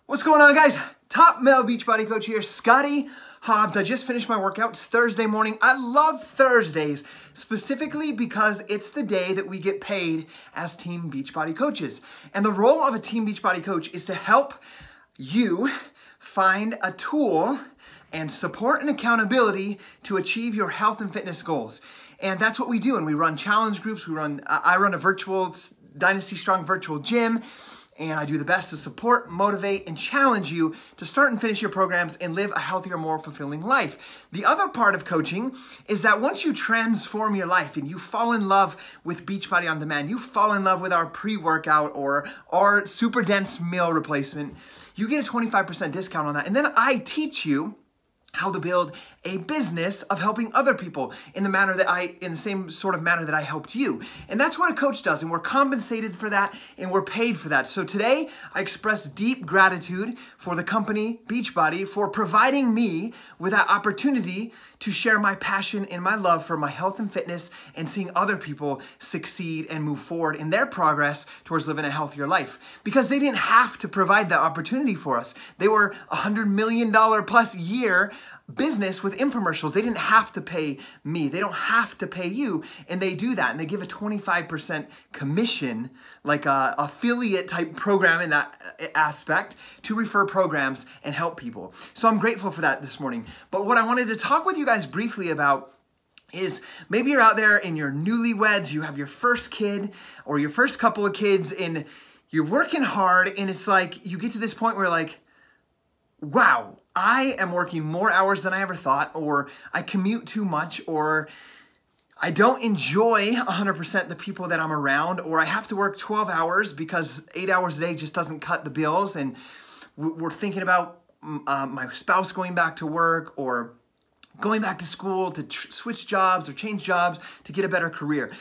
What's going on, guys? Top male Beachbody coach here, Scotty Hobbs. I just finished my workout. It's Thursday morning. I love Thursdays specifically because it's the day that we get paid as Team Beachbody coaches. And the role of a Team Beachbody coach is to help you find a tool and support and accountability to achieve your health and fitness goals. And that's what we do. And we run challenge groups. I run a virtual DYNASTY STRONG virtual gym. And I do the best to support, motivate, and challenge you to start and finish your programs and live a healthier, more fulfilling life. The other part of coaching is that once you transform your life and you fall in love with Beachbody On Demand, you fall in love with our pre-workout or our super dense meal replacement, you get a 25% discount on that. And then I teach you how to build a business of helping other people in the same sort of manner that I helped you. And that's what a coach does, and we're compensated for that, and we're paid for that. So today, I express deep gratitude for the company Beachbody for providing me with that opportunity to share my passion and my love for my health and fitness and seeing other people succeed and move forward in their progress towards living a healthier life. Because they didn't have to provide that opportunity for us. They were $100 million plus year business with infomercials. They didn't have to pay me. They don't have to pay you. And they do that. And they give a 25% commission, like a affiliate type program in that aspect, to refer programs and help people. So I'm grateful for that this morning. But what I wanted to talk with you guys briefly about is maybe you're out there and you're newlyweds, you have your first kid or your first couple of kids, and you're working hard, and it's like you get to this point where like, wow, I am working more hours than I ever thought, or I commute too much, or I don't enjoy 100% the people that I'm around, or I have to work 12 hours because 8 hours a day just doesn't cut the bills, and we're thinking about my spouse going back to work or going back to school to switch jobs or change jobs to get a better career.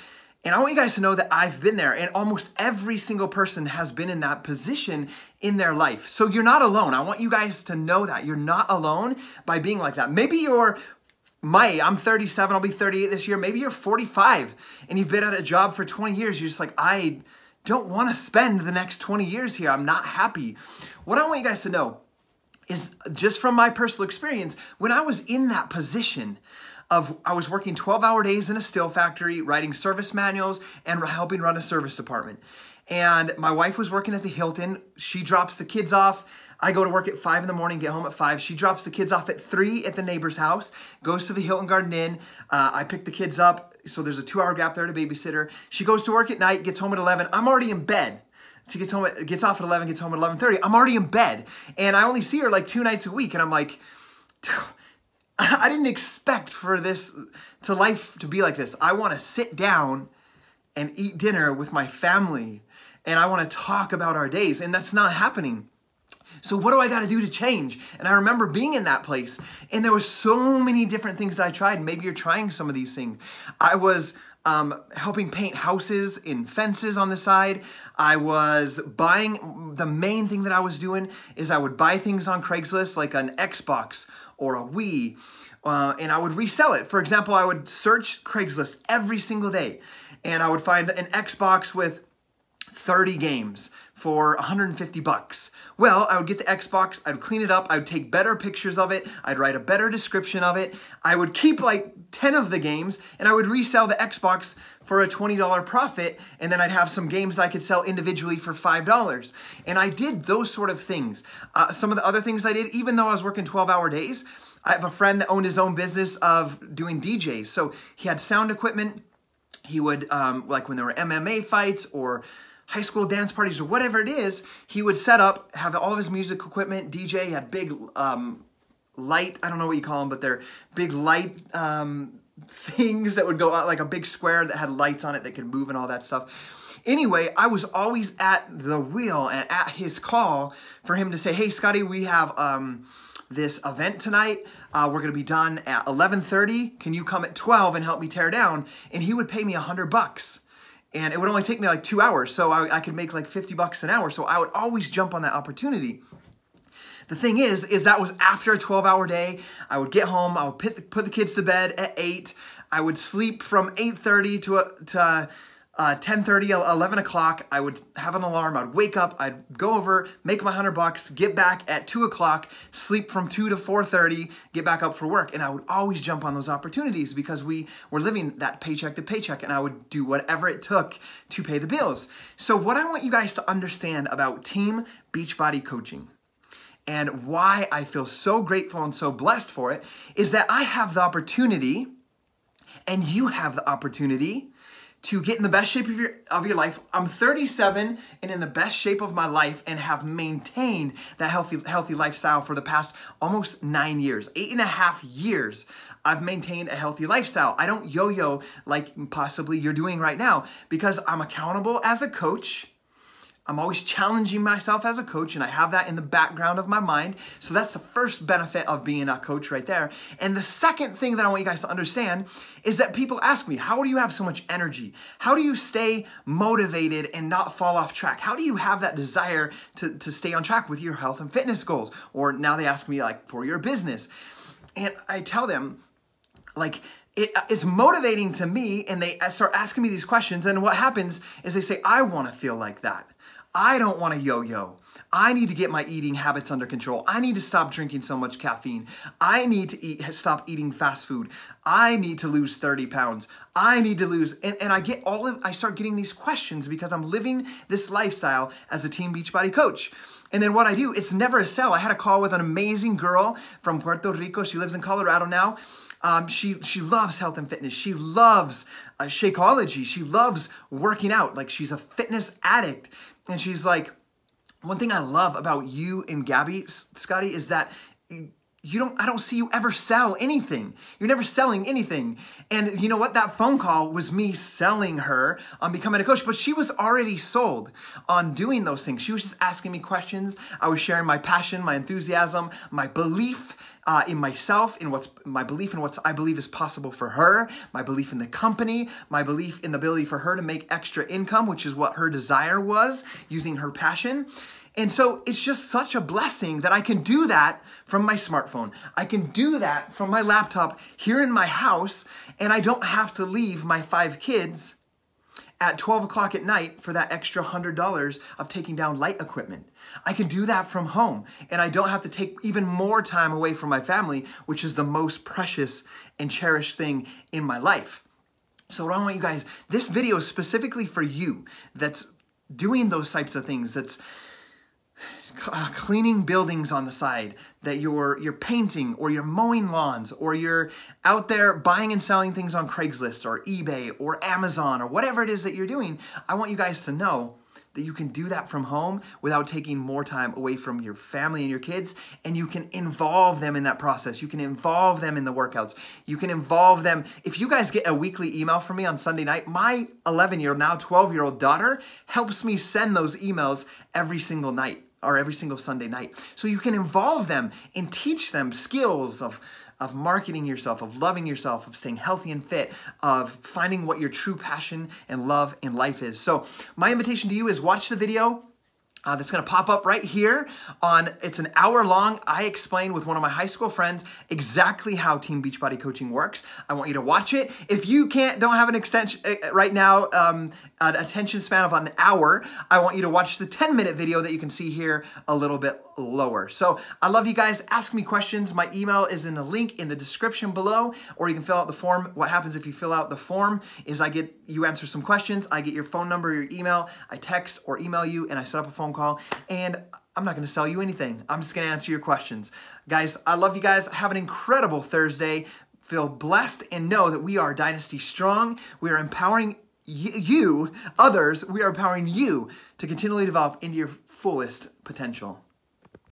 And I want you guys to know that I've been there, and almost every single person has been in that position in their life. So you're not alone. I want you guys to know that you're not alone by being like that. Maybe you're I'm 37, I'll be 38 this year. Maybe you're 45 and you've been at a job for 20 years. You're just like, I don't want to spend the next 20 years here. I'm not happy. What I want you guys to know is, just from my personal experience, when I was in that position, I was working 12-hour days in a steel factory, writing service manuals, and helping run a service department. And my wife was working at the Hilton. She drops the kids off. I go to work at 5 in the morning, get home at 5. She drops the kids off at 3 at the neighbor's house, goes to the Hilton Garden Inn. I pick the kids up, so there's a 2-hour gap there to babysitter. She goes to work at night, gets home at 11. I'm already in bed. She gets off at 11, gets home at 11:30. I'm already in bed. And I only see her like 2 nights a week. And I'm like, I didn't expect for life to be like this. I want to sit down and eat dinner with my family, and I want to talk about our days, and that's not happening. So what do I got to do to change? And I remember being in that place, and there were so many different things that I tried, and maybe you're trying some of these things. I was helping paint houses and fences on the side. I was buying, the main thing that I was doing is I would buy things on Craigslist, like an Xbox or a Wii, and I would resell it. For example, I would search Craigslist every single day, and I would find an Xbox with 30 games for 150 bucks. Well, I would get the Xbox, I would clean it up, I would take better pictures of it, I'd write a better description of it, I would keep like 10 of the games, and I would resell the Xbox for a $20 profit, and then I'd have some games I could sell individually for $5. And I did those sort of things. Some of the other things I did, even though I was working 12-hour days, I have a friend that owned his own business of doing DJs. So he had sound equipment. He would, like when there were MMA fights or high school dance parties or whatever it is, he would set up, have all of his music equipment, DJ, he had big light, I don't know what you call them, but they're big light things that would go out, like a big square that had lights on it that could move and all that stuff. Anyway, I was always at the wheel and at his call for him to say, hey, Scotty, we have this event tonight. We're going to be done at 11:30. Can you come at 12 and help me tear down? And he would pay me $100. And it would only take me like 2 hours, so I could make like 50 bucks an hour. So I would always jump on that opportunity. The thing is that was after a 12-hour day. I would get home, I would put the kids to bed at 8. I would sleep from 8:30 to 10:30, 11 o'clock, I would have an alarm. I'd wake up, I'd go over, make my $100, get back at 2 o'clock, sleep from 2 to 4:30, get back up for work. And I would always jump on those opportunities because we were living that paycheck to paycheck, and I would do whatever it took to pay the bills. So what I want you guys to understand about Team Beachbody Coaching and why I feel so grateful and so blessed for it is that I have the opportunity, and you have the opportunity, to get in the best shape of your life. I'm 37 and in the best shape of my life and have maintained that healthy lifestyle for the past almost 9 years. 8.5 years I've maintained a healthy lifestyle. I don't yo-yo like possibly you're doing right now because I'm accountable as a coach. I'm always challenging myself as a coach, and I have that in the background of my mind. So that's the first benefit of being a coach right there. And the second thing that I want you guys to understand is that people ask me, how do you have so much energy? How do you stay motivated and not fall off track? How do you have that desire to stay on track with your health and fitness goals? Or now they ask me, like, for your business. And I tell them, like, it's motivating to me, and they start asking me these questions, and what happens is they say, I want to feel like that. I don't want to yo-yo. I need to get my eating habits under control. I need to stop drinking so much caffeine. I need to stop eating fast food. I need to lose 30 pounds. I need to lose, and I start getting these questions because I'm living this lifestyle as a Team Beachbody coach. And then what I do, it's never a sell. I had a call with an amazing girl from Puerto Rico. She lives in Colorado now. She loves health and fitness. She loves Shakeology. She loves working out. Like, she's a fitness addict. And she's like, one thing I love about you and Gabby, Scotty, is that I don't see you ever sell anything. You're never selling anything. And you know what? That phone call was me selling her on becoming a coach, but she was already sold on doing those things. She was just asking me questions. I was sharing my passion, my enthusiasm, my belief in myself, my belief in what I believe is possible for her, my belief in the company, my belief in the ability for her to make extra income, which is what her desire was, using her passion. And so it's just such a blessing that I can do that from my smartphone. I can do that from my laptop here in my house, and I don't have to leave my 5 kids at 12 o'clock at night for that extra $100 of taking down light equipment. I can do that from home, and I don't have to take even more time away from my family, which is the most precious and cherished thing in my life. So what I want you guys, this video is specifically for you that's doing those types of things, that's cleaning buildings on the side, that you're painting, or you're mowing lawns, or you're out there buying and selling things on Craigslist or eBay or Amazon or whatever it is that you're doing. I want you guys to know that you can do that from home without taking more time away from your family and your kids, and you can involve them in that process. You can involve them in the workouts. You can involve them. If you guys get a weekly email from me on Sunday night, my 11-year-old, now 12-year-old daughter helps me send those emails every single night, or every single Sunday night. So you can involve them and teach them skills of marketing yourself, of loving yourself, of staying healthy and fit, of finding what your true passion and love in life is. So my invitation to you is watch the video that's gonna pop up right here it's an hour long. I explain with one of my high school friends exactly how Team Beachbody Coaching works. I want you to watch it. If you don't have an extension right now, an attention span of an hour, I want you to watch the 10-minute video that you can see here a little bit lower. So I love you guys. Ask me questions. My email is in the link in the description below, or you can fill out the form. What happens if you fill out the form is you answer some questions, I get your phone number, your email, I text or email you, and I set up a phone call, and I'm not going to sell you anything. I'm just going to answer your questions. Guys, I love you guys. Have an incredible Thursday. Feel blessed and know that we are Dynasty Strong. We are empowering others. We are empowering you to continually develop into your fullest potential.